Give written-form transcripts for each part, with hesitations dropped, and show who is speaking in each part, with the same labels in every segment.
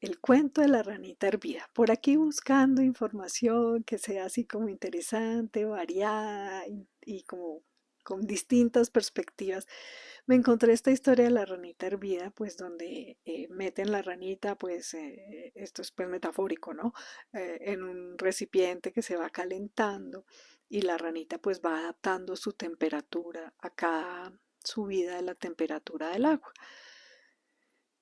Speaker 1: el cuento de la ranita hervida. Por aquí buscando información que sea así como interesante, variada y como con distintas perspectivas, me encontré esta historia de la ranita hervida, pues donde meten la ranita, pues esto es pues metafórico, ¿no? En un recipiente que se va calentando y la ranita pues va adaptando su temperatura a cada subida de la temperatura del agua.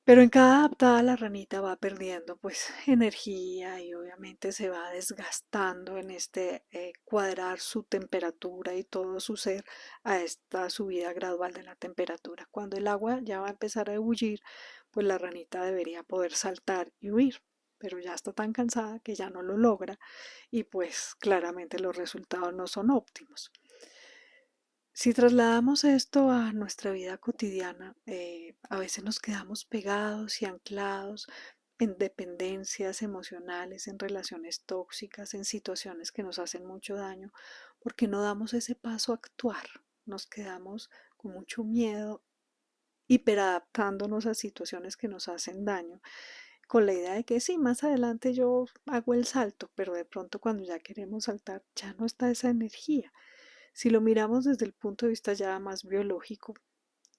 Speaker 1: Pero en cada adaptada la ranita va perdiendo pues energía y obviamente se va desgastando en este cuadrar su temperatura y todo su ser a esta subida gradual de la temperatura. Cuando el agua ya va a empezar a ebullir, pues la ranita debería poder saltar y huir, pero ya está tan cansada que ya no lo logra y pues claramente los resultados no son óptimos. Si trasladamos esto a nuestra vida cotidiana, a veces nos quedamos pegados y anclados en dependencias emocionales, en relaciones tóxicas, en situaciones que nos hacen mucho daño, porque no damos ese paso a actuar. Nos quedamos con mucho miedo, hiperadaptándonos a situaciones que nos hacen daño, con la idea de que sí, más adelante yo hago el salto, pero de pronto cuando ya queremos saltar ya no está esa energía. Si lo miramos desde el punto de vista ya más biológico,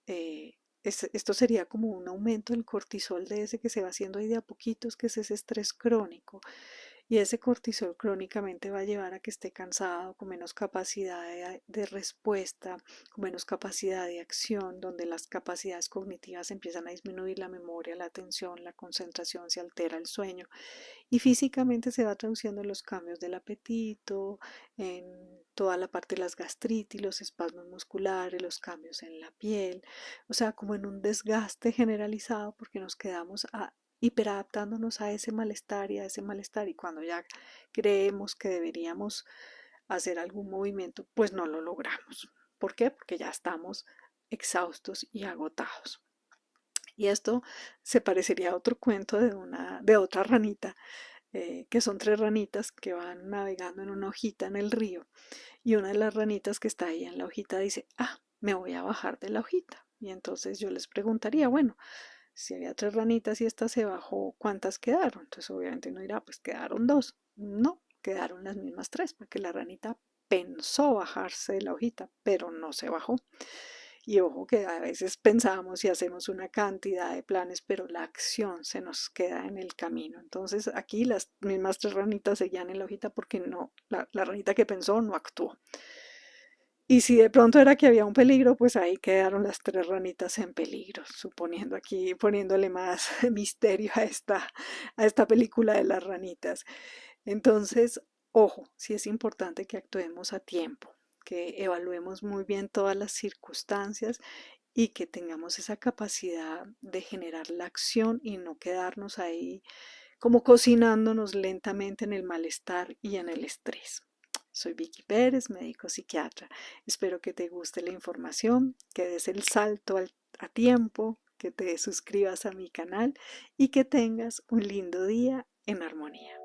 Speaker 1: esto sería como un aumento del cortisol de ese que se va haciendo ahí de a poquitos, que es ese estrés crónico. Y ese cortisol crónicamente va a llevar a que esté cansado, con menos capacidad de respuesta, con menos capacidad de acción, donde las capacidades cognitivas empiezan a disminuir, la memoria, la atención, la concentración, se altera el sueño y físicamente se va traduciendo en los cambios del apetito, en toda la parte de las gastritis, los espasmos musculares, los cambios en la piel, o sea, como en un desgaste generalizado porque nos quedamos hiperadaptándonos a ese malestar y a ese malestar y cuando ya creemos que deberíamos hacer algún movimiento, pues no lo logramos. ¿Por qué? Porque ya estamos exhaustos y agotados. Y esto se parecería a otro cuento de otra ranita, que son tres ranitas que van navegando en una hojita en el río. Y una de las ranitas que está ahí en la hojita dice, ah, me voy a bajar de la hojita. Y entonces yo les preguntaría, bueno, si había tres ranitas y esta se bajó, ¿cuántas quedaron? Entonces obviamente uno dirá, pues quedaron dos. No, quedaron las mismas tres, porque la ranita pensó bajarse de la hojita, pero no se bajó. Y ojo que a veces pensamos y hacemos una cantidad de planes, pero la acción se nos queda en el camino. Entonces aquí las mismas tres ranitas seguían en la hojita porque no, la ranita que pensó no actuó. Y si de pronto era que había un peligro, pues ahí quedaron las tres ranitas en peligro, suponiendo aquí, poniéndole más misterio a esta película de las ranitas. Entonces, ojo, sí es importante que actuemos a tiempo, que evaluemos muy bien todas las circunstancias y que tengamos esa capacidad de generar la acción y no quedarnos ahí como cocinándonos lentamente en el malestar y en el estrés. Soy Vicky Pérez, médico psiquiatra. Espero que te guste la información, que des el salto a tiempo, que te suscribas a mi canal y que tengas un lindo día en armonía.